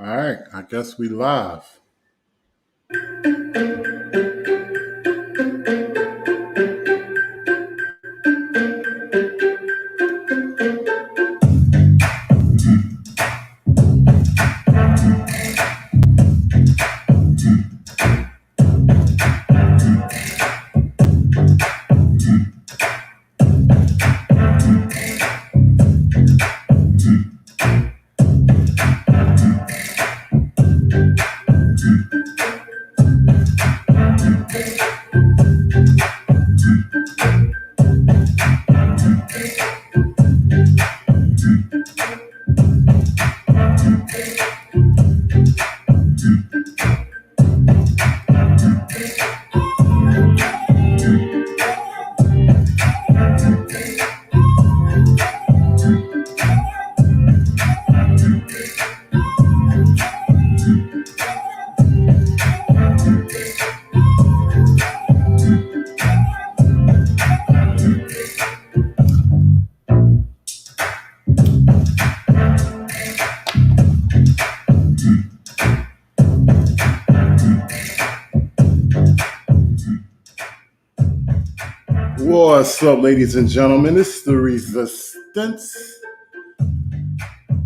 All right, I guess we live. What's up, ladies and gentlemen? This is the Resistance.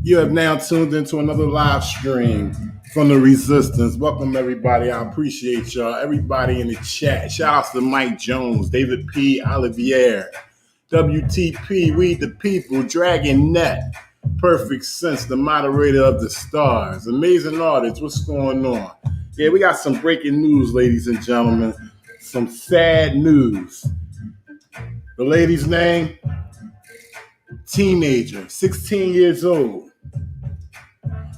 You have now tuned into another live stream from the Resistance. Welcome, everybody. I appreciate y'all. Everybody in the chat. Shout out to Mike Jones, David P. Olivier, WTP, We the People, Dragon Net, Perfect Sense, the moderator of the stars. Amazing artists. What's going on? Yeah, we got some breaking news, ladies and gentlemen. Some sad news. The lady's name, teenager, 16 years old.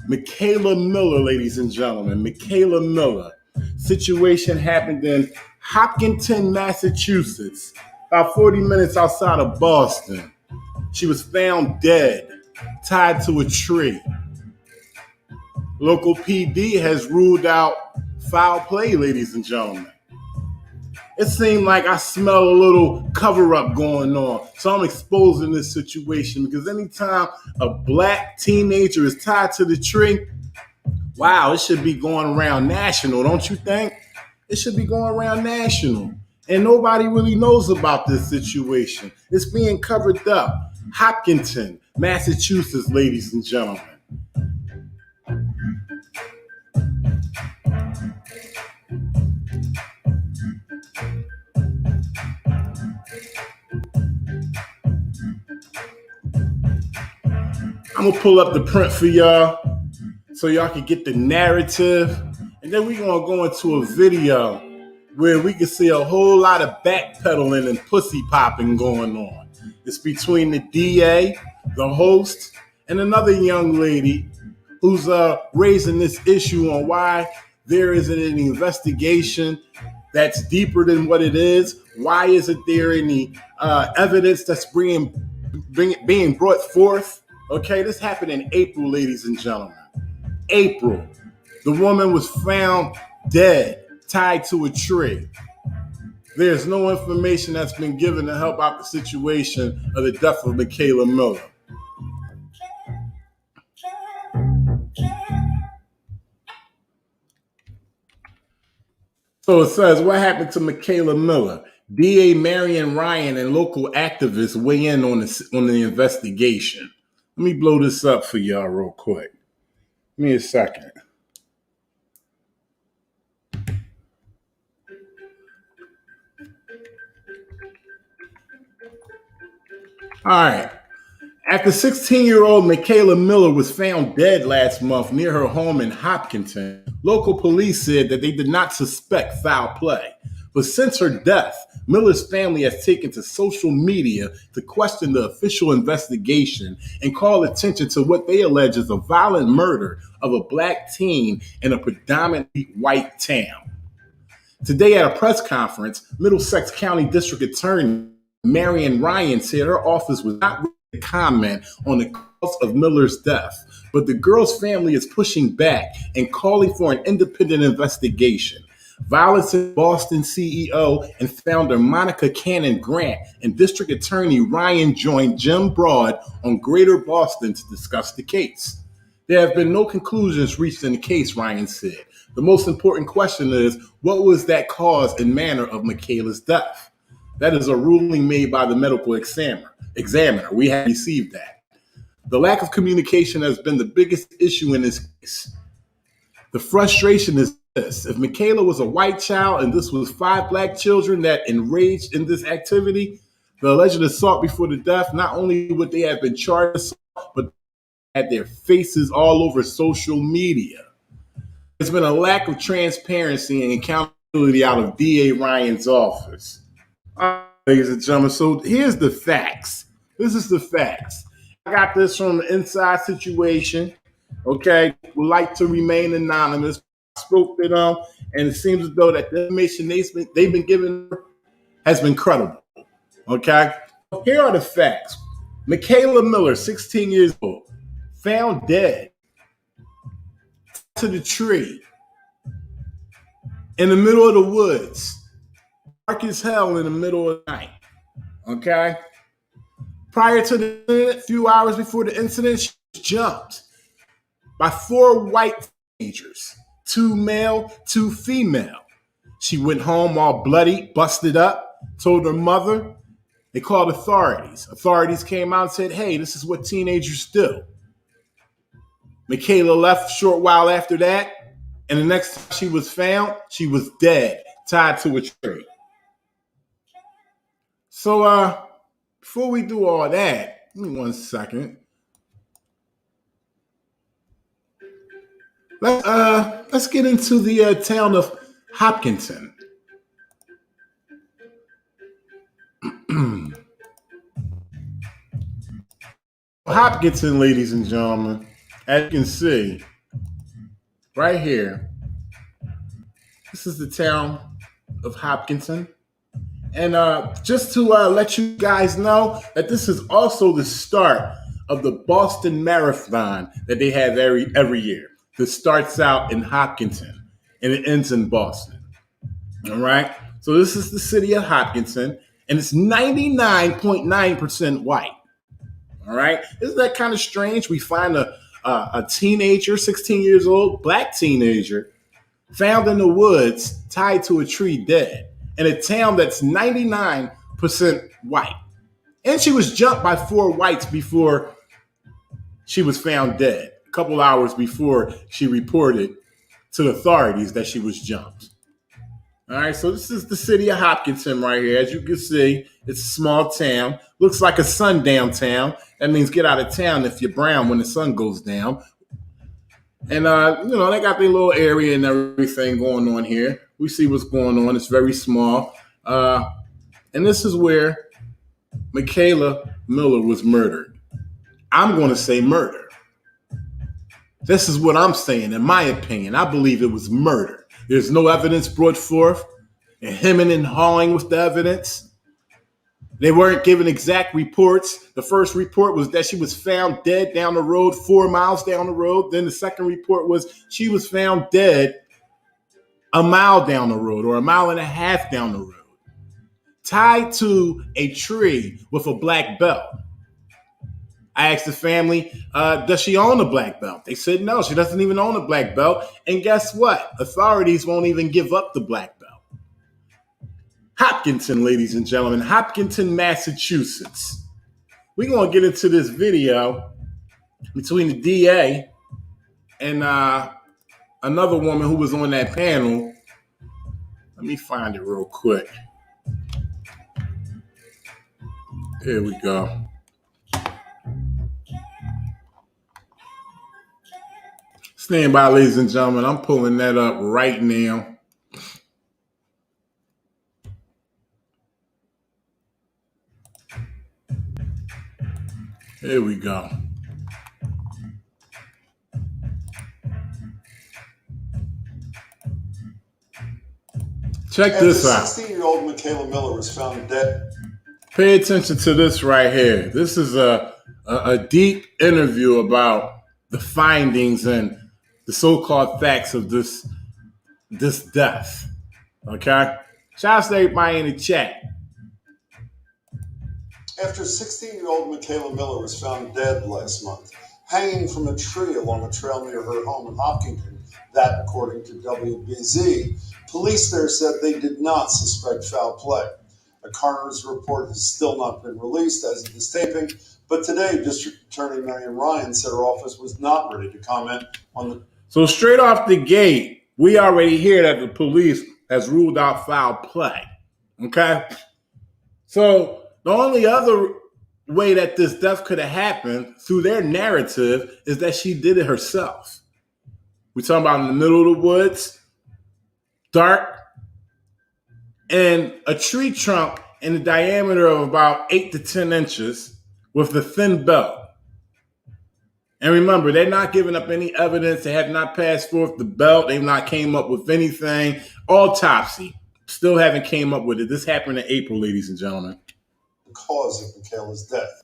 Mikayla Miller, ladies and gentlemen. Mikayla Miller. Situation happened in Hopkinton, Massachusetts, about 40 minutes outside of Boston. She was found dead, tied to a tree. Local PD has ruled out foul play, ladies and gentlemen. It seemed like I smell a little cover-up going on. So I'm exposing this situation because anytime a black teenager is tied to the tree, wow, it should be going around national, don't you think? It should be going around national. And nobody really knows about this situation. It's being covered up. Hopkinton, Massachusetts, ladies and gentlemen. I'm going to pull up the print for y'all so y'all can get the narrative. And then we're going to go into a video where we can see a whole lot of backpedaling and pussy popping going on. It's between the DA, the host, and another young lady who's raising this issue on why there isn't an investigation that's deeper than what it is. Why isn't there any evidence that's being brought forth? Okay, this happened in April, ladies and gentlemen. April. The woman was found dead, tied to a tree. There's no information that's been given to help out the situation of the death of Mikayla Miller. So it says, what happened to Mikayla Miller? DA Marion Ryan and local activists weigh in on the investigation. Let me blow this up for y'all real quick. Give me a second. All right. After 16-year-old Mikayla Miller was found dead last month near her home in Hopkinton, local police said that they did not suspect foul play. But since her death, Miller's family has taken to social media to question the official investigation and call attention to what they allege is a violent murder of a black teen in a predominantly white town. Today at a press conference, Middlesex County District Attorney Marion Ryan said her office was not ready to comment on the cause of Miller's death, but the girl's family is pushing back and calling for an independent investigation. Violence in Boston CEO and founder Monica Cannon Grant and District Attorney Ryan joined Jim Broad on Greater Boston to discuss the case. There have been no conclusions reached in the case, Ryan said. The most important question is, what was that cause and manner of Mikayla's death? That is a ruling made by the medical examiner. We have received that. The lack of communication has been the biggest issue in this case. The frustration is this. If Mikayla was a white child and this was 5 black children that enraged in this activity, the alleged assault before the death, not only would they have been charged, but had their faces all over social media. There's been a lack of transparency and accountability out of DA Ryan's office. All right, ladies and gentlemen, so here's the facts. This is the facts. I got this from the Inside Situation. Okay, would like to remain anonymous. I spoke to them, and it seems as though that the information they've been given has been credible. Okay, here are the facts. Mikayla Miller, 16 years old, found dead to the tree in the middle of the woods, dark as hell in the middle of the night. Okay, prior to the incident, a few hours before the incident, she was jumped by 4 white teenagers, 2 male, 2 female. She went home all bloody, busted up, told her mother. They called authorities. Authorities came out and said, hey, this is what teenagers do. Mikayla left a short while after that, and the next time she was found, she was dead, tied to a tree. So before we do all that, give me 1 second. Let's get into the town of Hopkinton. Hopkinton, ladies and gentlemen, as you can see, right here, this is the town of Hopkinton. And just to let you guys know that this is also the start of the Boston Marathon that they have every year. This starts out in Hopkinton and it ends in Boston. All right. So this is the city of Hopkinton, and it's 99.9% white. All right. Isn't that kind of strange? We find a teenager, 16 years old, black teenager, found in the woods, tied to a tree, dead, in a town that's 99% white. And she was jumped by 4 whites before she was found dead, a couple hours before she reported to the authorities that she was jumped. All right, so this is the city of Hopkinton right here. As you can see, it's a small town. Looks like a sundown town. That means get out of town if you're brown when the sun goes down. And, they got their little area and everything going on here. We see what's going on. It's very small. And this is where Mikayla Miller was murdered. I'm going to say murder. This is what I'm saying. In my opinion, I believe it was murder. There's no evidence brought forth, and hemming and hawing with the evidence. They weren't given exact reports. The first report was that she was found dead down the road, 4 miles down the road. Then the second report was she was found dead a mile down the road, or a mile and a half down the road, tied to a tree with a black belt. I asked the family, does she own a black belt? They said no, she doesn't even own a black belt. And guess what? Authorities won't even give up the black belt. Hopkinton, ladies and gentlemen, Hopkinton, Massachusetts. We're going to get into this video between the DA and another woman who was on that panel. Let me find it real quick. Here we go. Stand by, ladies and gentlemen. I'm pulling that up right now. Here we go. Check this out. 16-year-old Mikayla Miller was found dead. Pay attention to this right here. This is a deep interview about the findings and the so-called facts of this death. Okay? Shout out to everybody in the chat. After 16-year-old Mikayla Miller was found dead last month, hanging from a tree along a trail near her home in Hopkinton. That, according to WBZ, police there said they did not suspect foul play. A coroner's report has still not been released as of this taping, but today District Attorney Marian Ryan said her office was not ready to comment on the... So straight off the gate, we already hear that the police has ruled out foul play. Okay? So the only other way that this death could have happened through their narrative is that she did it herself. We're talking about in the middle of the woods, dark, and a tree trunk in a diameter of about 8 to 10 inches with a thin belt. And remember, they're not giving up any evidence. They have not passed forth the belt. They've not came up with anything. Autopsy. Still haven't came up with it. This happened in April, ladies and gentlemen. The cause of Mikayla's death.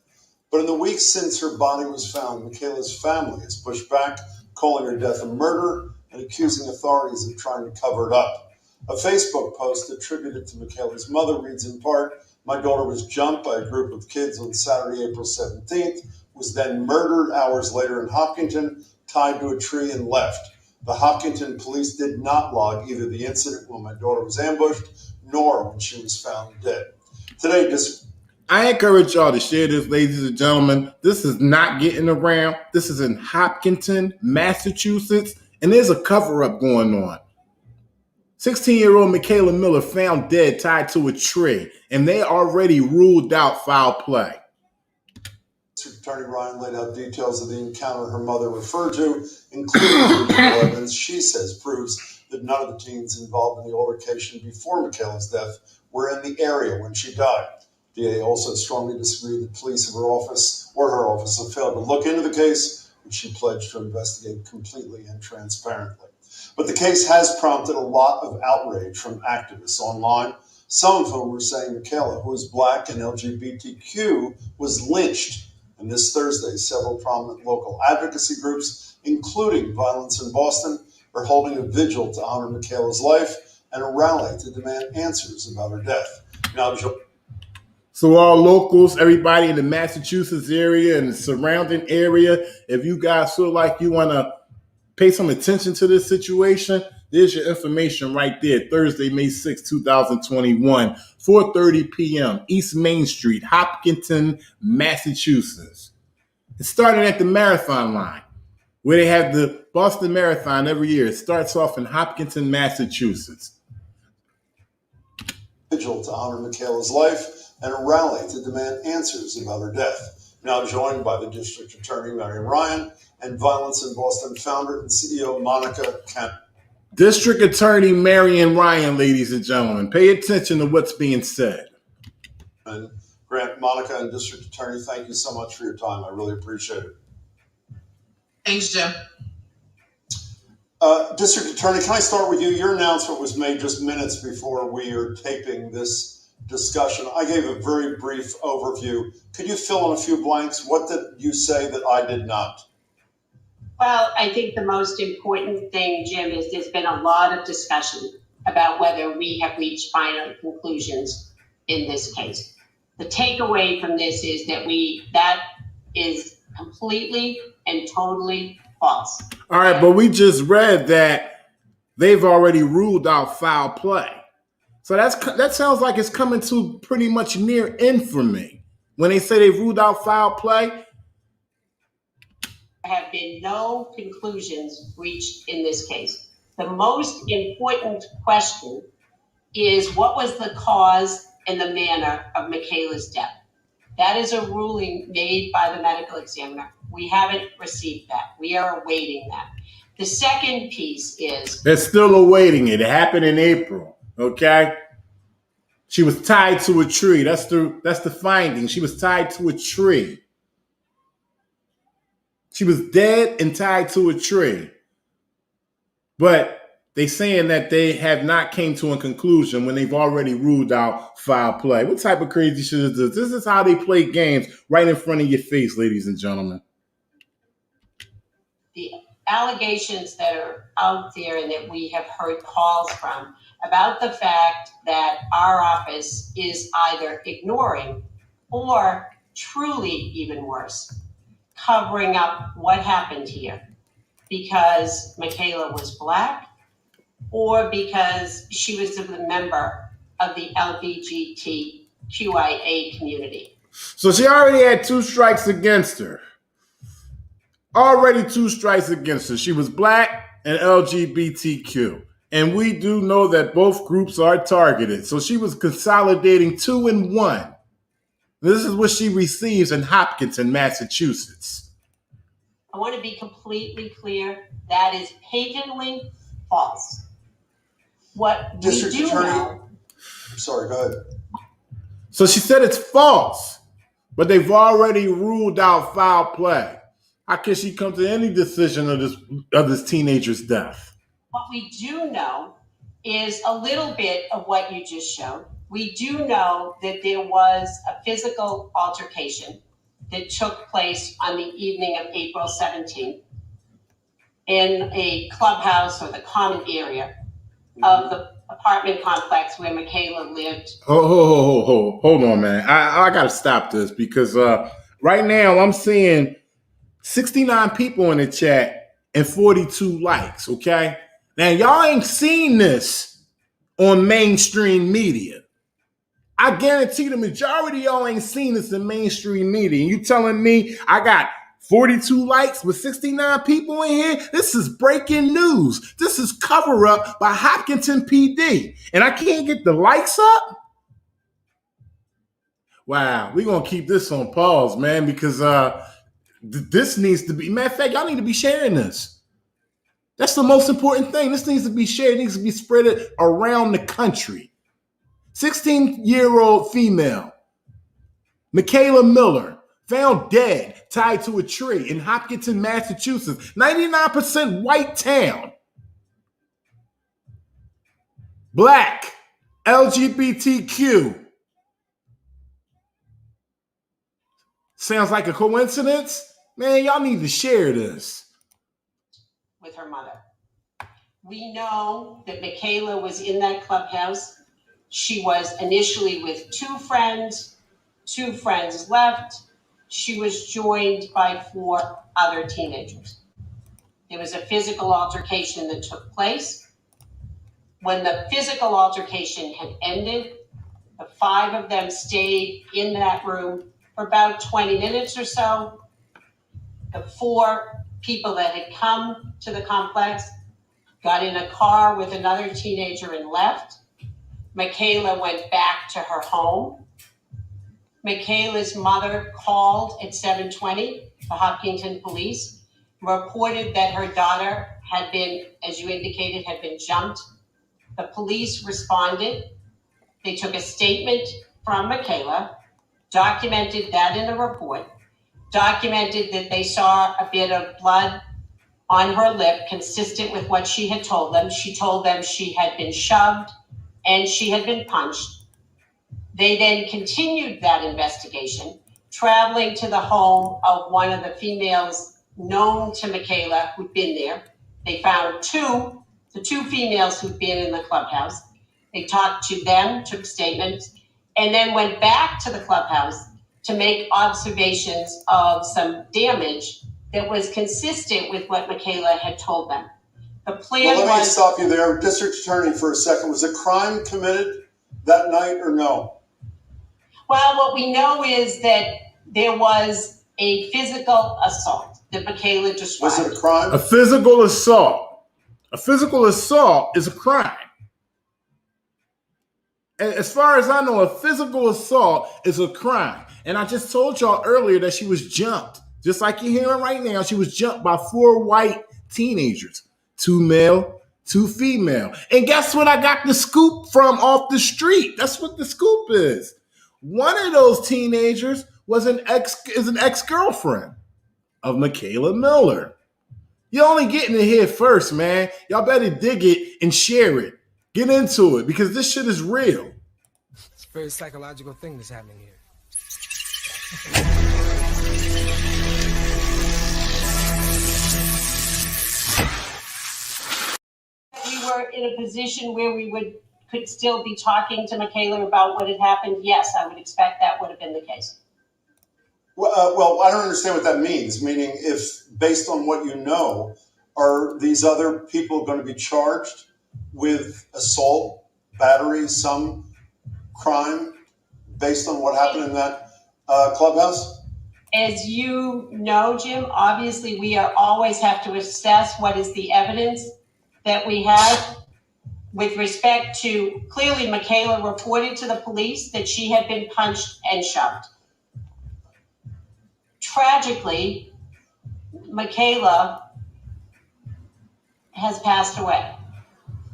But in the weeks since her body was found, Mikayla's family has pushed back, calling her death a murder and accusing authorities of trying to cover it up. A Facebook post attributed to Mikayla's mother reads in part, "My daughter was jumped by a group of kids on Saturday, April 17th, was then murdered hours later in Hopkinton, tied to a tree and left. The Hopkinton police did not log either the incident when my daughter was ambushed, nor when she was found dead." Today, I encourage y'all to share this, ladies and gentlemen. This is not getting around. This is in Hopkinton, Massachusetts, and there's a cover-up going on. 16-year-old Mikayla Miller found dead tied to a tree, and they already ruled out foul play. Attorney Ryan laid out details of the encounter her mother referred to, including the evidence she says proves that none of the teens involved in the altercation before Mikayla's death were in the area when she died. DA also strongly disagreed that police of her office have failed to look into the case, which she pledged to investigate completely and transparently. But the case has prompted a lot of outrage from activists online, some of whom were saying Mikayla, who is Black and LGBTQ, was lynched. And this Thursday, several prominent local advocacy groups, including Violence in Boston, are holding a vigil to honor Mikayla's life and a rally to demand answers about her death. Now, so all locals, everybody in the Massachusetts area and the surrounding area, if you guys feel like you want to pay some attention to this situation, there's your information right there. Thursday, May 6, 2021, 4:30 p.m., East Main Street, Hopkinton, Massachusetts. It started at the Marathon line, where they have the Boston Marathon every year. It starts off in Hopkinton, Massachusetts. Vigil to honor Mikayla's life and a rally to demand answers about her death. Now joined by the District Attorney, Marian Ryan, and Violence in Boston founder and CEO, Monica Kent. District Attorney Marian Ryan, ladies and gentlemen, pay attention to what's being said. And Grant, Monica, and District Attorney, thank you so much for your time. I really appreciate it. Thanks, Jim. District Attorney, can I start with you? Your announcement was made just minutes before we are taping this discussion. I gave a very brief overview. Could you fill in a few blanks? What did you say that I did not? Well, I think the most important thing, Jim, is there's been a lot of discussion about whether we have reached final conclusions in this case. The takeaway from this is that that is completely and totally false. All right, but we just read that they've already ruled out foul play. So that sounds like it's coming to pretty much near end for me. When they say they've ruled out foul play, There have been no conclusions reached in this case. The most important question is what was the cause and the manner of Mikayla's death? That is a ruling made by the medical examiner. We haven't received that. We are awaiting that. The second piece is... They're still awaiting it. It happened in April, okay? She was tied to a tree. That's the finding. She was tied to a tree. She was dead and tied to a tree. But they saying that they have not came to a conclusion when they've already ruled out foul play. What type of crazy shit is this? This is how they play games right in front of your face, ladies and gentlemen. The allegations that are out there and that we have heard calls from about the fact that our office is either ignoring or truly even worse, covering up what happened here because Mikayla was Black or because she was a member of the LGBTQIA community? So she already had 2 strikes against her. Already 2 strikes against her. She was Black and LGBTQ. And we do know that both groups are targeted. So she was consolidating 2 in 1. This is what she receives in Hopkinton, Massachusetts. I want to be completely clear. That is patently false. What District we do Attorney. know. Sorry, go ahead. So she said it's false, but they've already ruled out foul play. How can she come to any decision of this teenager's death? What we do know is a little bit of what you just showed. We do know that there was a physical altercation that took place on the evening of April 17th in a clubhouse or the common area of the apartment complex where Mikayla lived. Hold on, man. I got to stop this because right now I'm seeing 69 people in the chat and 42 likes, okay? Now, y'all ain't seen this on mainstream media. I guarantee the majority of y'all ain't seen this in mainstream media. And you telling me I got 42 likes with 69 people in here? This is breaking news. This is cover up by Hopkinton PD. And I can't get the likes up? Wow, we're going to keep this on pause, man, because this needs to be, matter of fact, y'all need to be sharing this. That's the most important thing. This needs to be shared. It needs to be spread around the country. 16-year-old female, Mikayla Miller, found dead, tied to a tree in Hopkinton, Massachusetts. 99% white town. Black, LGBTQ. Sounds like a coincidence? Man, y'all need to share this. With her mother. We know that Mikayla was in that clubhouse. She was initially with 2 friends. 2 friends left. She was joined by 4 other teenagers. There was a physical altercation that took place. When the physical altercation had ended, the 5 of them stayed in that room for about 20 minutes or so. The 4 people that had come to the complex got in a car with another teenager and left. Mikayla went back to her home. Mikayla's mother called at 7:20 the Hopkinton police, reported that her daughter had been, as you indicated, had been jumped. The police responded. They took a statement from Mikayla, documented that in the report, documented that they saw a bit of blood on her lip, consistent with what she had told them. She told them she had been shoved and she had been punched. They then continued that investigation, traveling to the home of one of the females known to Mikayla who'd been there. They found the two females who'd been in the clubhouse. They talked to them, took statements, and then went back to the clubhouse to make observations of some damage that was consistent with what Mikayla had told them. The plan Let me stop you there. District Attorney, for a second. Was a crime committed that night or no? Well, what we know is that there was a physical assault that Mikayla described. Was it a crime? A physical assault. A physical assault is a crime. As far as I know, a physical assault is a crime. And I just told y'all earlier that she was jumped. Just like you're hearing right now, she was jumped by 4 white teenagers. 2 male, 2 female. And guess what I got the scoop from off the street? That's what the scoop is. One of those teenagers is an ex-girlfriend of Mikayla Miller. You're only getting it here first, man. Y'all better dig it and share it. Get into it because this shit is real. It's a very psychological thing that's happening here. We were in a position where we could still be talking to Mikayla about what had happened. Yes, I would expect that would have been the case. Well, I don't understand what that means. Meaning, if based on what you know, are these other people going to be charged with assault, battery, some crime based on what happened in that clubhouse? As you know, Jim, obviously we always have to assess what is the evidence that we have. With respect to, clearly Mikayla reported to the police that she had been punched and shoved. Tragically, Mikayla has passed away.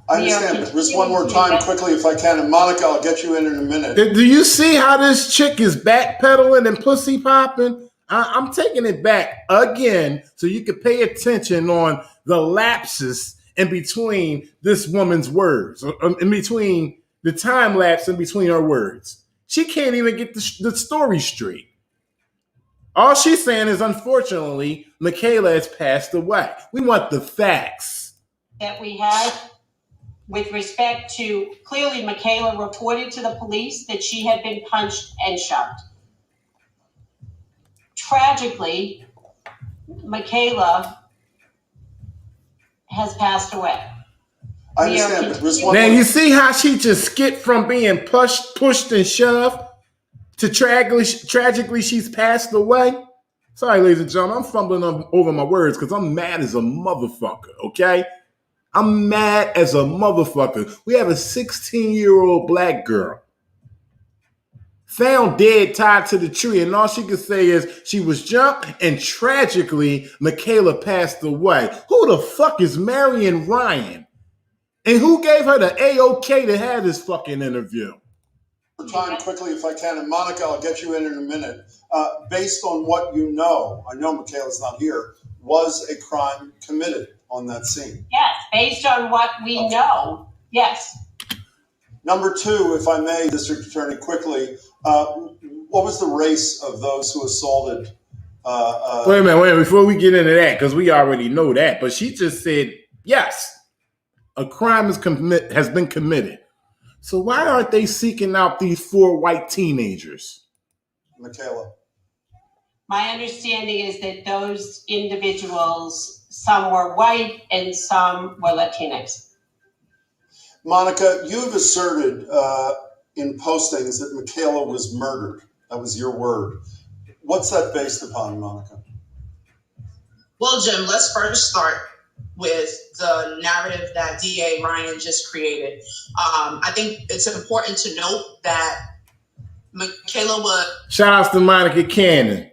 I understand, but just one more time, quickly, if I can. And Monica, I'll get you in a minute. Do you see how this chick is backpedaling and pussy popping? I'm taking it back again so you can pay attention on the lapses in between this woman's words, in between the time lapse in between her words. She can't even get the story straight. All she's saying is, unfortunately, Mikayla has passed away. We want the facts. That we have with respect to, clearly Mikayla reported to the police that she had been punched and shoved. Tragically, Mikayla has passed away. I understand, but just one Man, more. you see how she just skipped from being pushed and shoved to tragically she's passed away? Sorry, ladies and gentlemen, I'm fumbling over my words because I'm mad as a motherfucker, okay? I'm mad as a motherfucker. We have a 16-year-old black girl found dead, tied to the tree, and all she could say is she was jumped, and tragically, Mikayla passed away. Who the fuck is Marion Ryan? And who gave her the A-OK to have this fucking interview? Time quickly, if I can. And Monica, I'll get you in a minute. Based on what you know, I know Mikayla's not here, was a crime committed on that scene? Yes, based on what we know, yes. Number two, if I may, District Attorney, quickly, what was the race of those who assaulted? Wait a minute, before we get into that, because we already know that, but she just said, yes, a crime has been committed. So why aren't they seeking out these 4 white teenagers? Mikayla. My understanding is that those individuals, some were white and some were Latinx. Monica, you've asserted in postings that Mikayla was murdered. That was your word. What's that based upon, Monica? Well, Jim, let's first start with the narrative that DA Ryan just created. I think it's important to note that Mikayla Shout outs to Monica Cannon.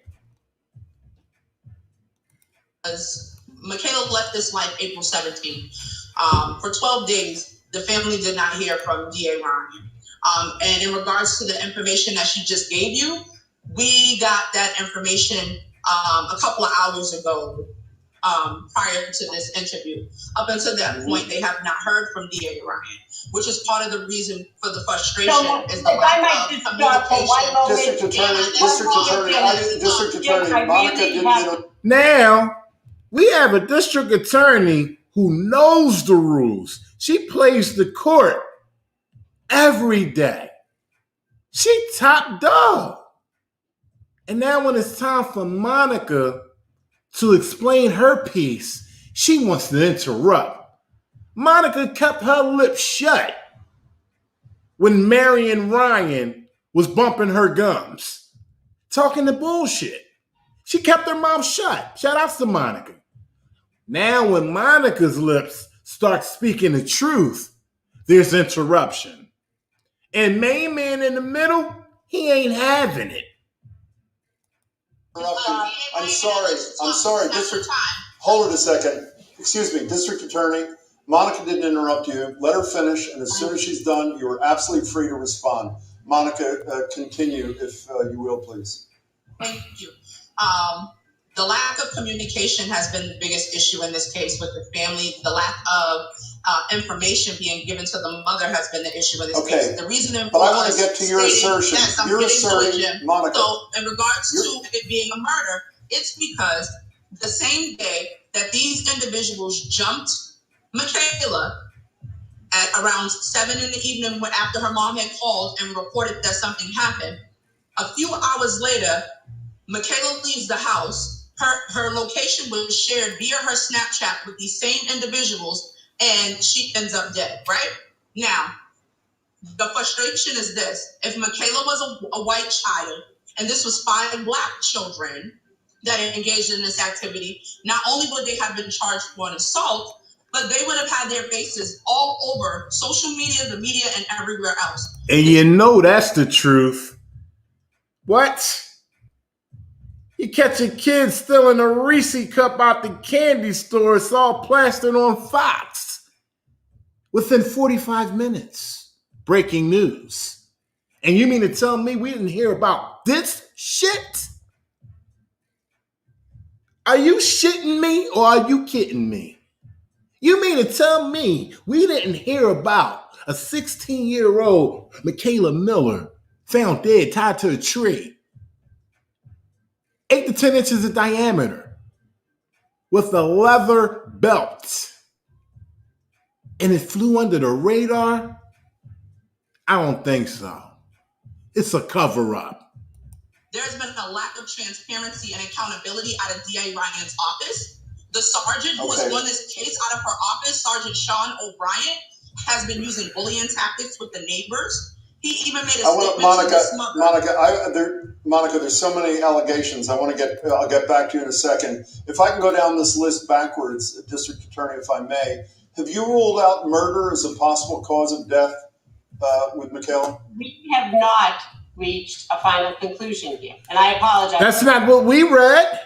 Mikayla left this life April 17th. For 12 days, the family did not hear from DA Ryan. And in regards to the information that she just gave you, we got that information a couple of hours ago prior to this interview. Up until that point, they have not heard from DA Ryan, which is part of the reason for the frustration. Is the lack of communication. District Attorney, Monica didn't. Now, we have a district attorney who knows the rules. She plays the court every day. She top dog. And now when it's time for Monica to explain her piece, she wants to interrupt. Monica kept her lips shut when Marion Ryan was bumping her gums, talking the bullshit. She kept her mouth shut. Shout out to Monica. Now when Monica's lips start speaking the truth, there's interruption. And main man in the middle, he ain't having it. I'm sorry. Hold it a second. Excuse me, District Attorney. Monica didn't interrupt you. Let her finish, and as soon as she's done, you are absolutely free to respond. Monica, continue, if you will, please. Thank you. The lack of communication has been the biggest issue in this case with the family. The lack of information being given to the mother has been the issue in this case. The reason, but I want to get to your assertion. Yes, you're asserting, Monica. So, in regards to it being a murder, it's because the same day that these individuals jumped Mikayla at around 7 in the evening, after her mom had called and reported that something happened, a few hours later, Mikayla leaves the house. Her location was shared via her Snapchat with these same individuals, and she ends up dead, right? Now, the frustration is this. If Mikayla was a white child, and this was 5 Black children that engaged in this activity, not only would they have been charged for an assault, but they would have had their faces all over social media, the media, and everywhere else. And you know that's the truth. What? You catch a kid stealing a Reese cup out the candy store, it's all plastered on Fox. Within 45 minutes. Breaking news. And you mean to tell me we didn't hear about this shit? Are you shitting me or are you kidding me? You mean to tell me we didn't hear about a 16-year-old Mikayla Miller found dead tied to a tree, 8 to 10 inches in diameter, with a leather belt, and it flew under the radar? I don't think so. It's a cover-up. There's been a lack of transparency and accountability out of DA Ryan's office. The sergeant who was on this case out of her office, Sergeant Sean O'Brien, has been using bullying tactics with the neighbors. He even made a statement to his mother. Monica, there's so many allegations. I'll get back to you in a second. If I can go down this list backwards, District Attorney, if I may, have you ruled out murder as a possible cause of death with Mikayla? We have not reached a final conclusion here, and I apologize. That's not what we read.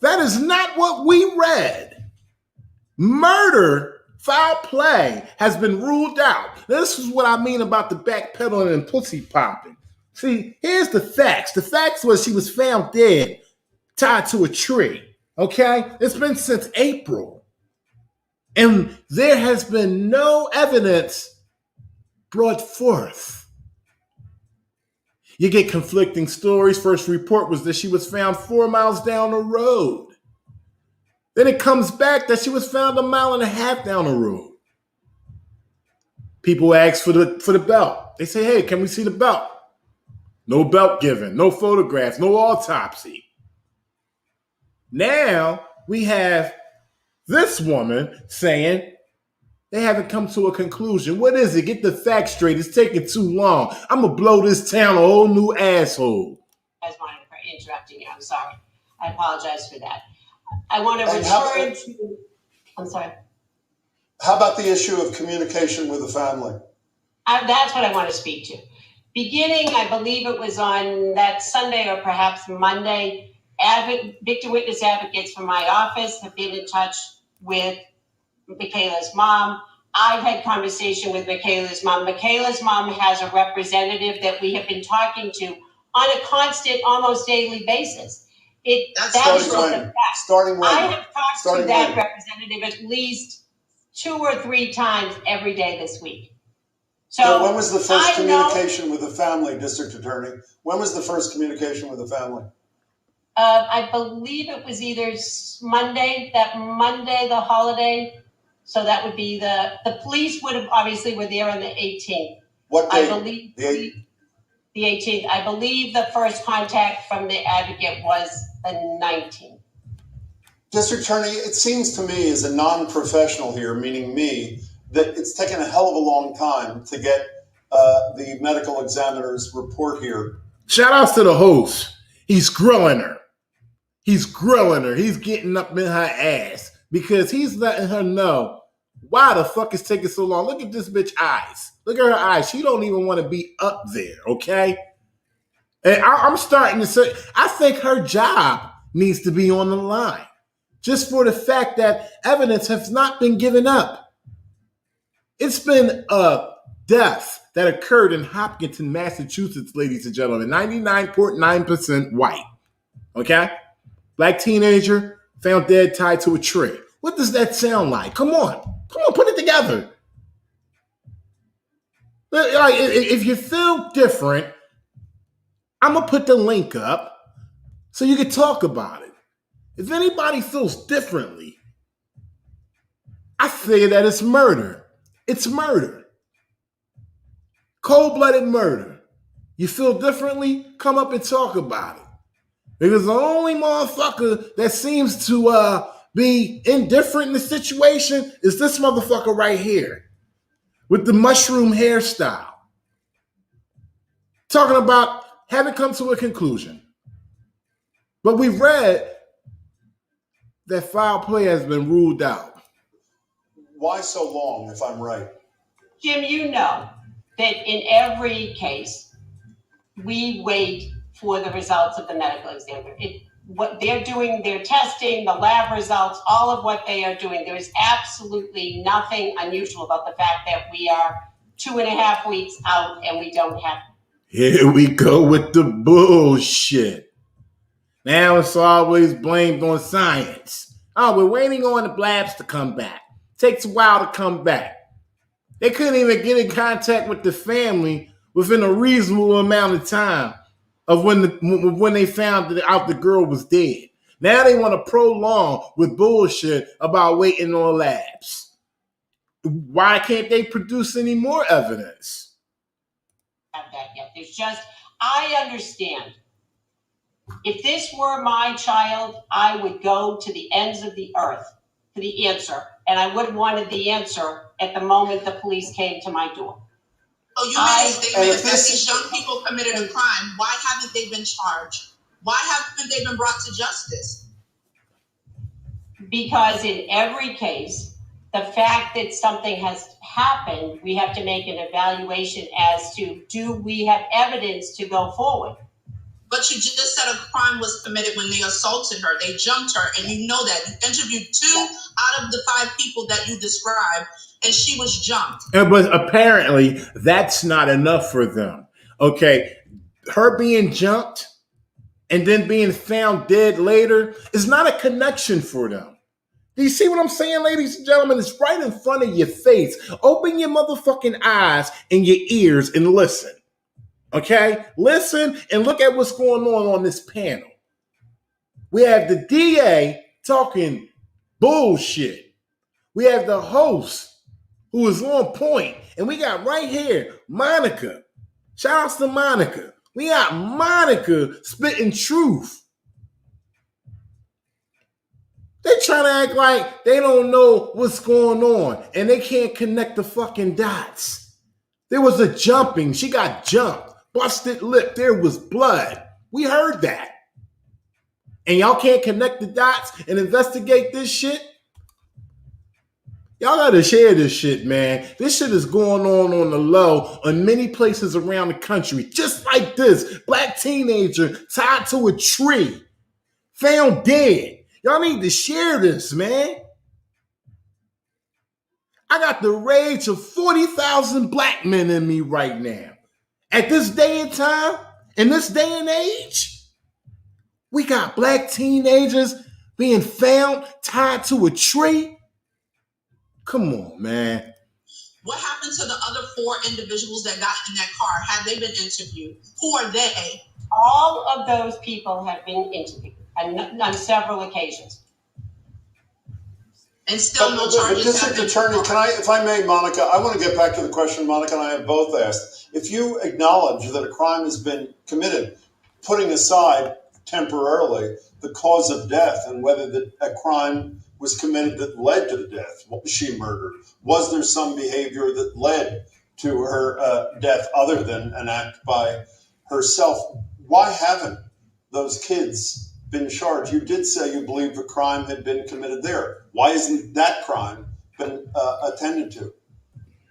That is not what we read. Murder, foul play, has been ruled out. This is what I mean about the backpedaling and pussy popping. See, here's the facts. The facts was she was found dead, tied to a tree. Okay? It's been since April. And there has been no evidence brought forth. You get conflicting stories. First report was that she was found 4 miles down the road. Then it comes back that she was found 1.5 miles down the road. People ask for the belt. They say, hey, can we see the belt? No belt given, no photographs, no autopsy. Now we have this woman saying they haven't come to a conclusion. What is it? Get the facts straight. It's taking too long. I'm going to blow this town a whole new asshole. I just wanted for interrupting you. I'm sorry. I apologize for that. I want to return to... I'm sorry. How about the issue of communication with the family? That's what I want to speak to. Beginning, I believe it was on that Sunday or perhaps Monday, victim witness advocates from my office have been in touch with Mikayla's mom. I've had conversation with Mikayla's mom. Mikayla's mom has a representative that we have been talking to on a constant, almost daily basis. Starting when? I have talked to that representative at least 2 or 3 times every day this week. So when was the first communication with the family, District Attorney? When was the first communication with the family? I believe it was either Monday, the holiday. So that would be the police would have obviously were there on the 18th. What date? I believe the 18th. I believe the first contact from the advocate was the 19th. District Attorney, it seems to me as a non-professional here, meaning me, that it's taken a hell of a long time to get the medical examiner's report here. Shout outs to the host. He's grilling her. He's getting up in her ass because he's letting her know why the fuck is taking so long. Look at this bitch eyes. Look at her eyes. She don't even want to be up there, okay? And I'm starting to say, I think her job needs to be on the line just for the fact that evidence has not been given up. It's been a death that occurred in Hopkinton, Massachusetts, ladies and gentlemen. 99.9% white. Okay? Black teenager found dead tied to a tree. What does that sound like? Come on, put it together. Like, if you feel different, I'm going to put the link up so you can talk about it. If anybody feels differently, I say that it's murder. It's murder. Cold-blooded murder. You feel differently? Come up and talk about it. Because the only motherfucker that seems to be indifferent in the situation is this motherfucker right here with the mushroom hairstyle. Talking about haven't come to a conclusion. But we've read that foul play has been ruled out. Why so long, if I'm right? Jim, you know that in every case, we wait for the results of the medical examiner. What they're doing, their testing, the lab results, all of what they are doing, there is absolutely nothing unusual about the fact that we are 2.5 weeks out and we don't have. Here we go with the bullshit. Now it's always blamed on science. Oh, we're waiting on the labs to come back. Takes a while to come back. They couldn't even get in contact with the family within a reasonable amount of time of when they found out the girl was dead. Now they want to prolong with bullshit about waiting on labs. Why can't they produce any more evidence? Have that yet. There's just, I understand. If this were my child, I would go to the ends of the earth for the answer. And I would have wanted the answer at the moment the police came to my door. So you made a statement that these young people committed a crime. Why haven't they been charged? Why haven't they been brought to justice? Because in every case, the fact that something has happened, we have to make an evaluation as to, do we have evidence to go forward? But you just said a crime was committed when they assaulted her. They jumped her, and you know that. You interviewed 2 out of the 5 people that you described, and she was jumped. But apparently, that's not enough for them. Okay, her being jumped and then being found dead later is not a connection for them. Do you see what I'm saying, ladies and gentlemen? It's right in front of your face. Open your motherfucking eyes and your ears and listen. Okay? Listen and look at what's going on this panel. We have the DA talking bullshit. We have the host who is on point. And we got right here, Monica. Shout outs to Monica. We got Monica spitting truth. They trying to act like they don't know what's going on and they can't connect the fucking dots. There was a jumping. She got jumped. Busted lip. There was blood. We heard that. And y'all can't connect the dots and investigate this shit? Y'all gotta share this shit, man. This shit is going on the low in many places around the country. Just like this. Black teenager tied to a tree. Found dead. Y'all need to share this, man. I got the rage of 40,000 black men in me right now. At this day and time, in this day and age, we got black teenagers being found tied to a tree. Come on, man. What happened to the other 4 individuals that got in that car? Have they been interviewed? Who are they? All of those people have been interviewed on several occasions. And still no charges. District Attorney, if I may, Monica, I want to get back to the question Monica and I have both asked. If you acknowledge that a crime has been committed, putting aside temporarily the cause of death and whether a crime was committed that led to the death, was she murdered? Was there some behavior that led to her death other than an act by herself? Why haven't those kids been charged? You did say you believe a crime had been committed there. Why isn't that crime been attended to?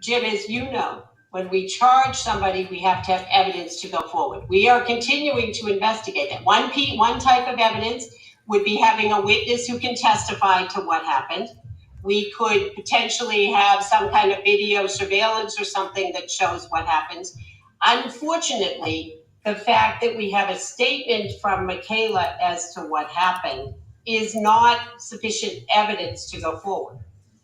Jim, as you know, when we charge somebody, we have to have evidence to go forward. We are continuing to investigate that. One type of evidence would be having a witness who can testify to what happened. We could potentially have some kind of video surveillance or something that shows what happens. Unfortunately, the fact that we have a statement from Mikayla as to what happened is not sufficient evidence to go forward.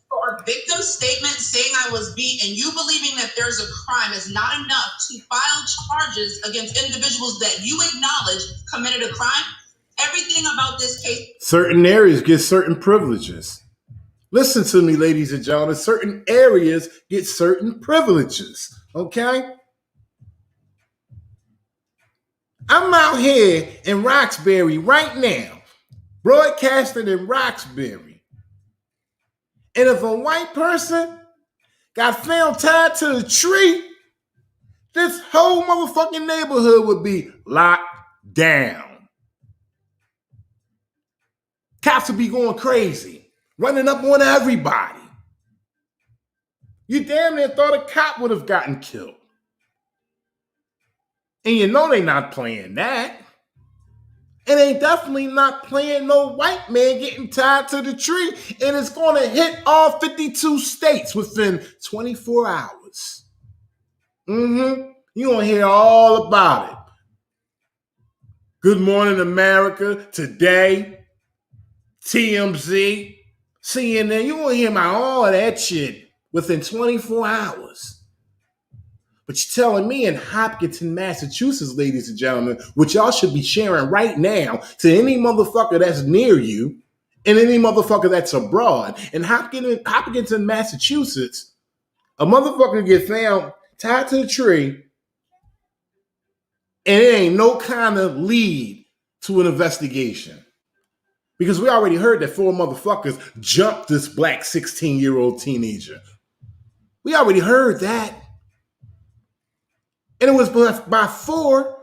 For a victim statement saying I was beat and you believing that there's a crime is not enough to file charges against individuals that you acknowledge committed a crime? Everything about this case. Certain areas get certain privileges. Listen to me, ladies and gentlemen. Certain areas get certain privileges. Okay? I'm out here in Roxbury right now, broadcasting in Roxbury. And if a white person got found tied to a tree, this whole motherfucking neighborhood would be locked down. Cops would be going crazy, running up on everybody. You damn near thought a cop would have gotten killed. And you know they not playing that. And they definitely not playing no white man getting tied to the tree. And it's going to hit all 52 states within 24 hours. You're going to hear all about it. Good Morning America, Today, TMZ, CNN. You're going to hear about all of that shit within 24 hours. But you're telling me in Hopkinton, Massachusetts, ladies and gentlemen, which y'all should be sharing right now to any motherfucker that's near you and any motherfucker that's abroad. In Hopkinton, Massachusetts, a motherfucker get found tied to a tree and it ain't no kind of lead to an investigation. Because we already heard that 4 motherfuckers jumped this black 16-year-old teenager. We already heard that. And it was by 4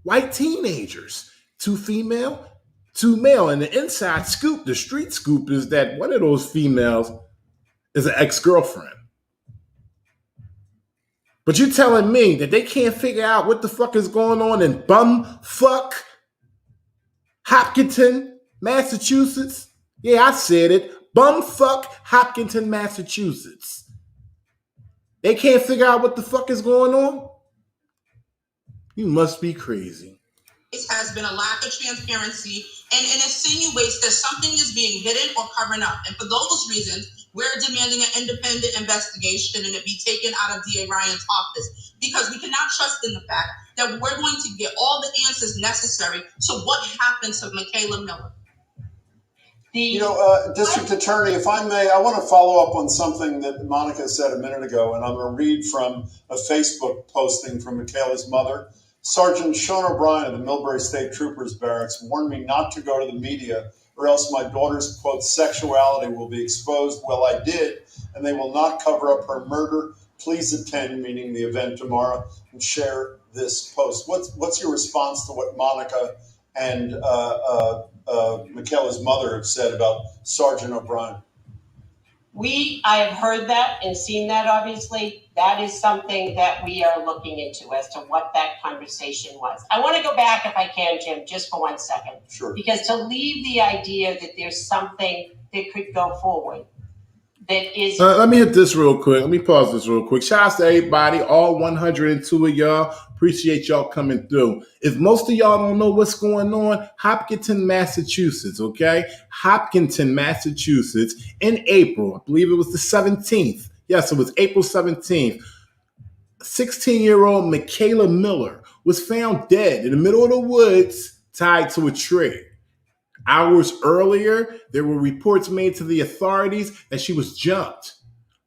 white teenagers, 2 female, 2 male. And the inside scoop, the street scoop, is that one of those females is an ex-girlfriend. But you're telling me that they can't figure out what the fuck is going on in bumfuck Hopkinton, Massachusetts? Yeah, I said it. Bumfuck Hopkinton, Massachusetts. They can't figure out what the fuck is going on? You must be crazy. It has been a lack of transparency and it insinuates that something is being hidden or covered up. And for those reasons, we're demanding an independent investigation and it be taken out of DA Ryan's office because we cannot trust in the fact that we're going to get all the answers necessary to what happened to Mikayla Miller. District Attorney, if I may, I want to follow up on something that Monica said a minute ago, and I'm going to read from a Facebook posting from Mikayla's mother. Sergeant Sean O'Brien of the Millbury State Troopers Barracks warned me not to go to the media or else my daughter's, quote, sexuality will be exposed. Well, I did, and they will not cover up her murder. Please attend, meaning the event tomorrow, and share this post. What's your response to what Monica and Mikayla's mother have said about Sergeant O'Brien? I have heard that and seen that, obviously. That is something that we are looking into as to what that conversation was. I want to go back, if I can, Jim, just for 1 second. Sure. Because to leave the idea that there's something that could go forward that is... Let me hit this real quick. Let me pause this real quick. Shout out to everybody, all 102 of y'all. Appreciate y'all coming through. If most of y'all don't know what's going on, Hopkinton, Massachusetts, okay? Hopkinton, Massachusetts, in April, I believe it was the 17th. Yes, it was April 17th. 16-year-old Mikayla Miller was found dead in the middle of the woods, tied to a tree. Hours earlier, there were reports made to the authorities that she was jumped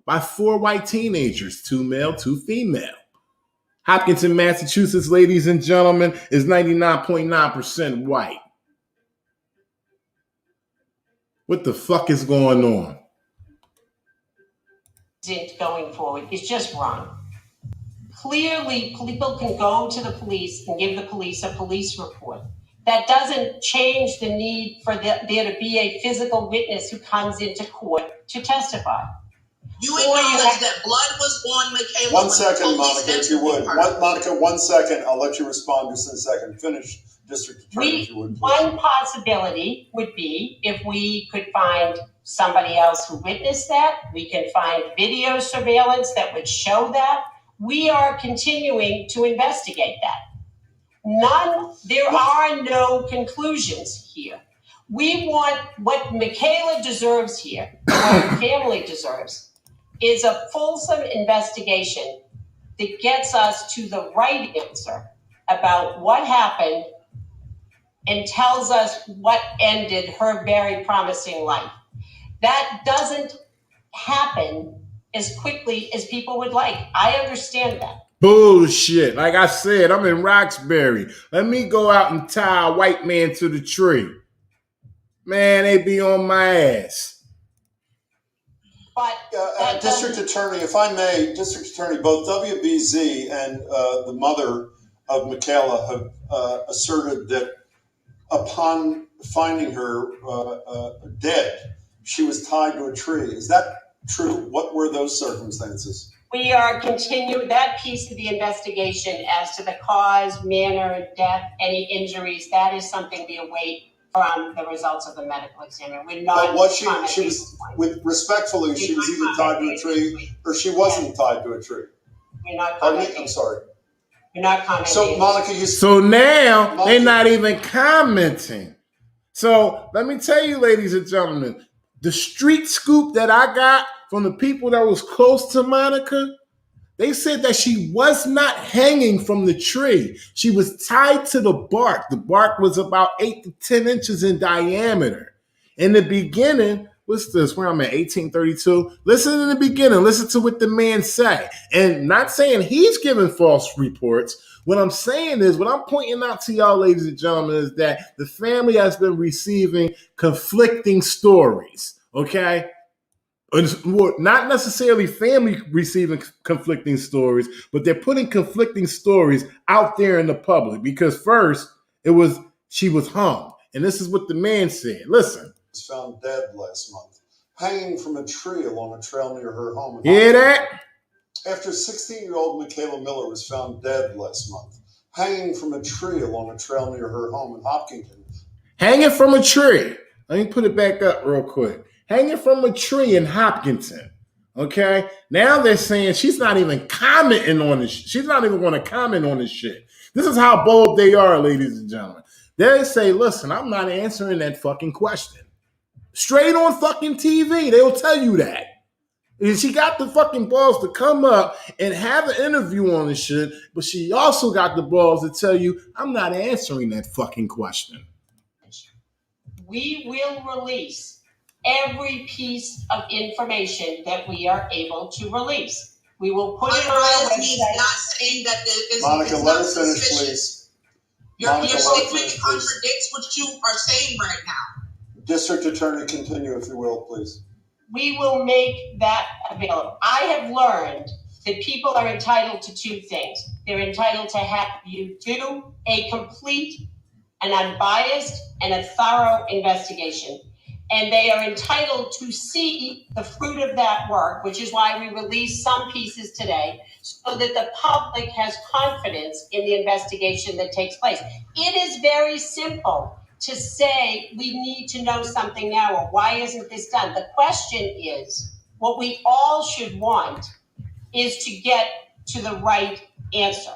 by 4 white teenagers, 2 male, 2 female. Hopkinton, Massachusetts, ladies and gentlemen, is 99.9% white. What the fuck is going on? Going forward is just wrong. Clearly, people can go to the police and give the police a police report. That doesn't change the need for there to be a physical witness who comes into court to testify. You acknowledge that blood was on Mikayla. 1 second, Monica, if you would. Monica, 1 second. I'll let you respond just in a second. Finish, District Attorney, if you would. Please. One possibility would be if we could find somebody else who witnessed that. We can find video surveillance that would show that. We are continuing to investigate that. There are no conclusions here. We want what Mikayla deserves here, what her family deserves, is a fulsome investigation that gets us to the right answer about what happened and tells us what ended her very promising life. That doesn't happen as quickly as people would like. I understand that. Bullshit. Like I said, I'm in Roxbury. Let me go out and tie a white man to the tree. Man, they be on my ass. But District Attorney, if I may, District Attorney, both WBZ and the mother of Mikayla have asserted that upon finding her dead, she was tied to a tree. Is that true? What were those circumstances? we are continuing that piece of the investigation as to the cause, manner, death, any injuries. That is something we await from the results of the medical examiner. We're not. But was she was with respectfully, she was either tied to a tree or she wasn't tied to a tree. We're not commenting. I'm sorry. We're not commenting. So Monica, you. So now they're not even commenting. So let me tell you, ladies and gentlemen, the street scoop that I got from the people that was close to Monica, they said that she was not hanging from the tree. She was tied to the bark. The bark was about 8 to 10 inches in diameter. In the beginning, what's this? Where I'm at, 1832. Listen in the beginning. Listen to what the man say. And not saying he's giving false reports. What I'm saying is, what I'm pointing out to y'all, ladies and gentlemen, is that the family has been receiving conflicting stories, okay? Not necessarily family receiving conflicting stories, but they're putting conflicting stories out there in the public because first, it was she was hung. And this is what the man said. Listen. Was found dead last month, hanging from a tree along a trail near her home. Hear that? After 16-year-old Mikayla Miller was found dead last month, hanging from a tree along a trail near her home in Hopkinton. Hanging from a tree. Let me put it back up real quick. Hanging from a tree in Hopkinton. Okay? Now they're saying she's not even commenting on this. She's not even going to comment on this shit. This is how bold they are, ladies and gentlemen. They say, listen, I'm not answering that fucking question. Straight on fucking TV. They'll tell you that. And she got the fucking balls to come up and have an interview on this shit, but she also got the balls to tell you, I'm not answering that fucking question. We will release every piece of information that we are able to release. We will put it on our website. Not saying that it's Monica, it's let not us finish, suspicious. please. Your Monica, statement contradicts what you are saying right now. District Attorney, continue, if you will, please. We will make that available. I have learned that people are entitled to two things. They're entitled to have you do a complete and unbiased and a thorough investigation. And they are entitled to see the fruit of that work, which is why we released some pieces today, so that the public has confidence in the investigation that takes place. It is very simple to say we need to know something now, or why isn't this done? The question is, what we all should want is to get to the right answer.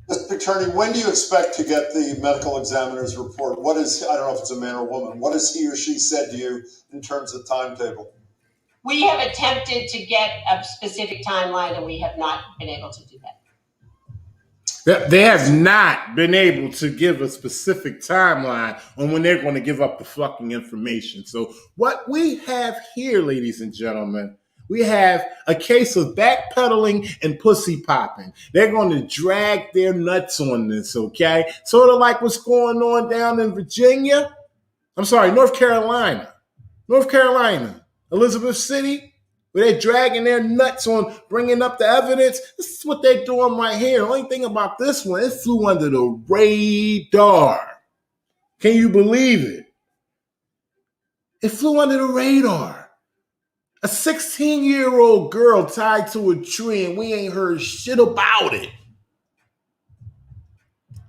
Mr. Attorney, when do you expect to get the medical examiner's report? What is, I don't know if it's a man or woman, what has he or she said to you in terms of timetable? We have attempted to get a specific timeline, and we have not been able to do that. They have not been able to give a specific timeline on when they're going to give up the fucking information. So what we have here, ladies and gentlemen, we have a case of backpedaling and pussy popping. They're going to drag their nuts on this, okay? Sort of like what's going on down in Virginia. I'm sorry, North Carolina. Elizabeth City, where they're dragging their nuts on bringing up the evidence. This is what they're doing right here. The only thing about this one, it flew under the radar. Can you believe it? It flew under the radar. A 16-year-old girl tied to a tree and we ain't heard shit about it.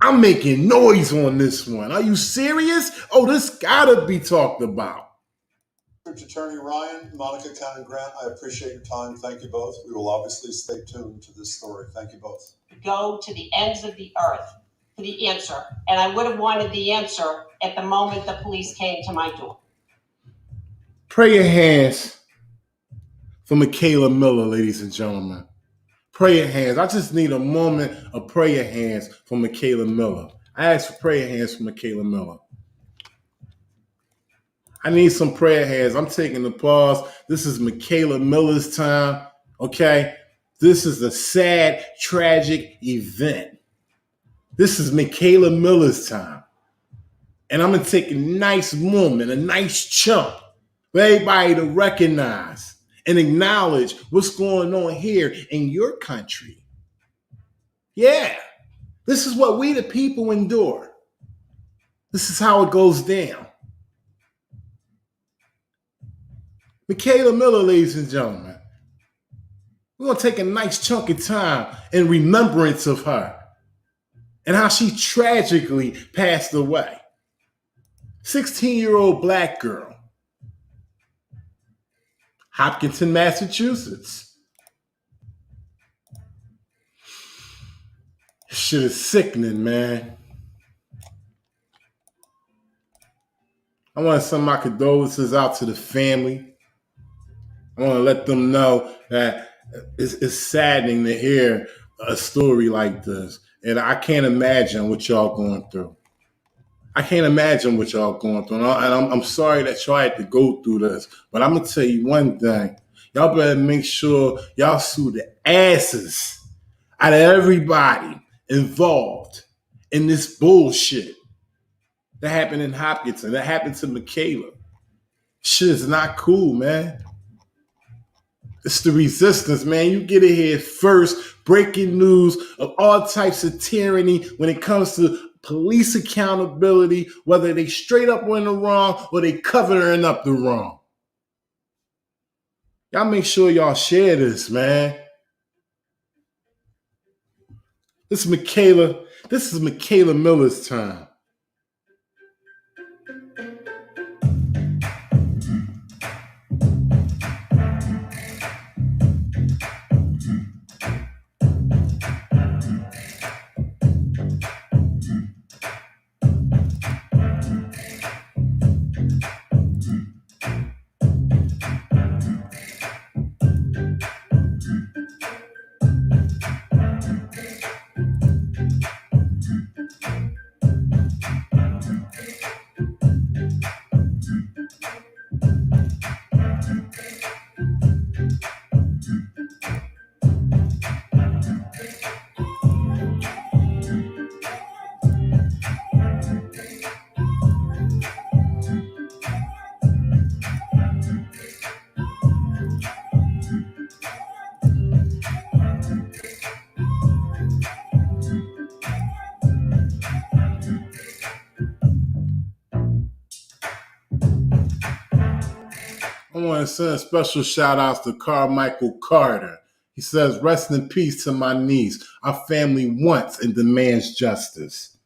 I'm making noise on this one. Are you serious? Oh, this gotta be talked about. Attorney Ryan, Monica Cannon Grant, I appreciate your time. Thank you both. We will obviously stay tuned to this story. Thank you both. Go to the ends of the earth for the answer. And I would have wanted the answer at the moment the police came to my door. Pray your hands for Mikayla Miller, ladies and gentlemen. Pray your hands. I just need a moment of prayer hands for Mikayla Miller. I ask for prayer hands for Mikayla Miller. I need some prayer hands. I'm taking the pause. This is Mikayla Miller's time, okay? This is a sad, tragic event. This is Mikayla Miller's time. And I'm going to take a nice moment, a nice chunk for everybody to recognize and acknowledge what's going on here in your country. Yeah, this is what we the people endure. This is how it goes down. Mikayla Miller, ladies and gentlemen. We're going to take a nice chunk of time in remembrance of her and how she tragically passed away. 16-year-old black girl. Hopkinton, Massachusetts. Shit is sickening, man. I want to send my condolences out to the family. I want to let them know that it's saddening to hear a story like this. And I can't imagine what y'all going through. I can't imagine what y'all going through. And I'm sorry that y'all had to go through this. But I'm going to tell you one thing. Y'all better make sure y'all sue the asses out of everybody involved in this bullshit that happened in Hopkinton, that happened to Mikayla. Shit is not cool, man. It's the resistance, man. You get it here first. Breaking news of all types of tyranny when it comes to police accountability, whether they straight up were in the wrong or they covering up the wrong. Y'all make sure y'all share this, man. This is Mikayla Miller's time. I want to send special shout outs to Carmichael Carter. He says, rest in peace to my niece. Our family wants and demands justice.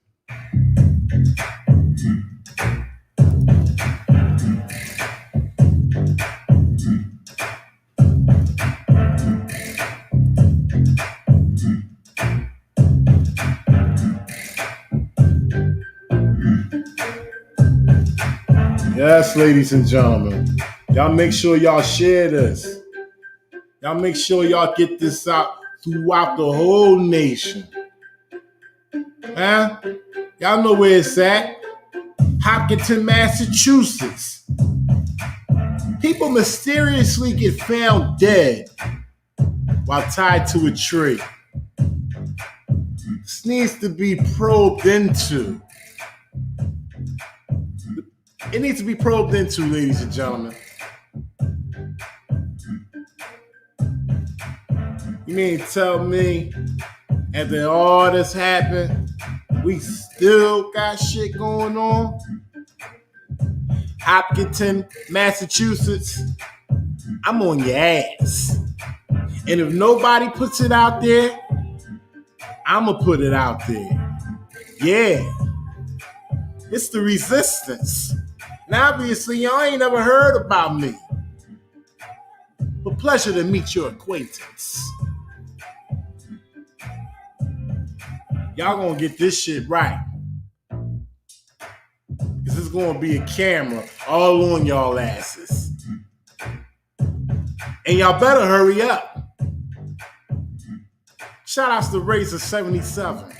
Yes, ladies and gentlemen. Y'all make sure y'all share this. Y'all make sure y'all get this out throughout the whole nation. Huh? Y'all know where it's at. Hopkinton, Massachusetts. People mysteriously get found dead while tied to a tree. This needs to be probed into. It needs to be probed into, ladies and gentlemen. You mean to tell me after all this happened, we still got shit going on? Hopkinton, Massachusetts, I'm on your ass. And if nobody puts it out there, I'ma put it out there. Yeah. It's the resistance. Now, obviously, y'all ain't never heard about me. But pleasure to meet your acquaintance. Y'all gonna get this shit right. Because there's gonna be a camera all on y'all asses. And y'all better hurry up. Shout outs to Razor 77.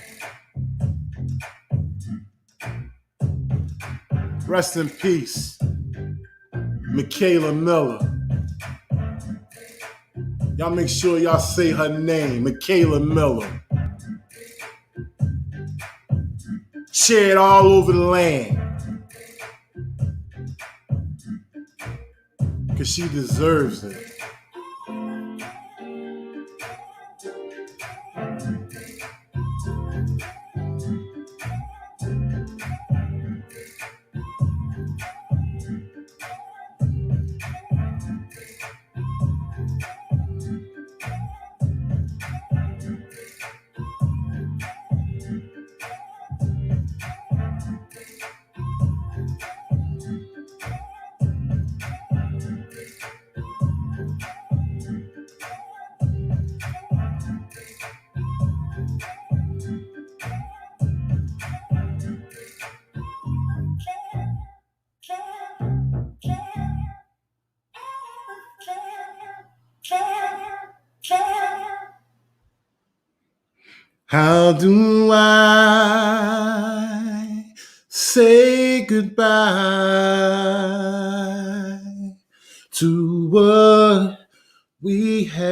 Rest in peace, Mikayla Miller. Y'all make sure y'all say her name, Mikayla Miller. Share it all over the land. Because she deserves it. How do I say goodbye to what we had?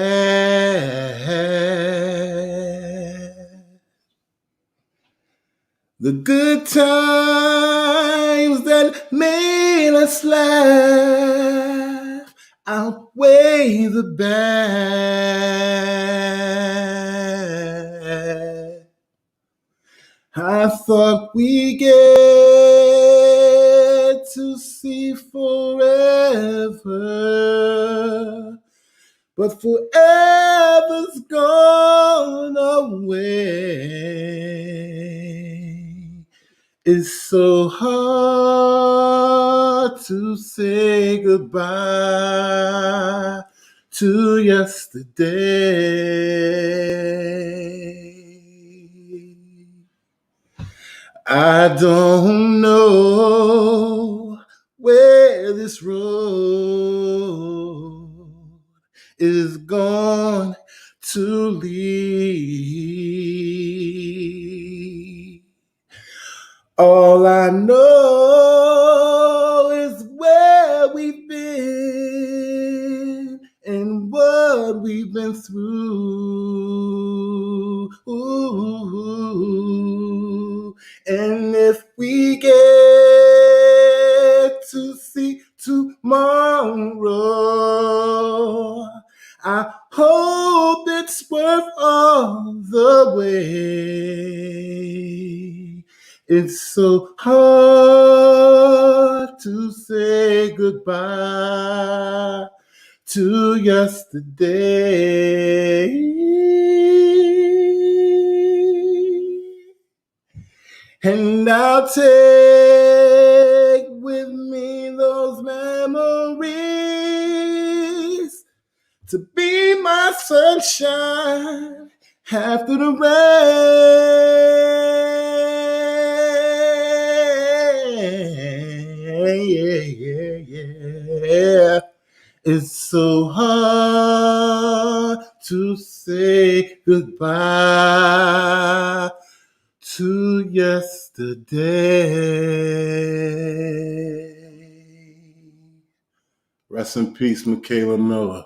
The good times that made us laugh outweigh the bad. I thought we get to see forever, but forever's gone away. It's so hard to say goodbye to yesterday. I don't know where this road is going to lead. All I know is where we've been and what we've been through. And if we get to see tomorrow, I hope it's worth all the wait. It's so hard to say goodbye to yesterday. And I'll take with me those memories to be my sunshine after the rain. Yeah. It's so hard to say goodbye to yesterday. Rest in peace, Mikayla Miller.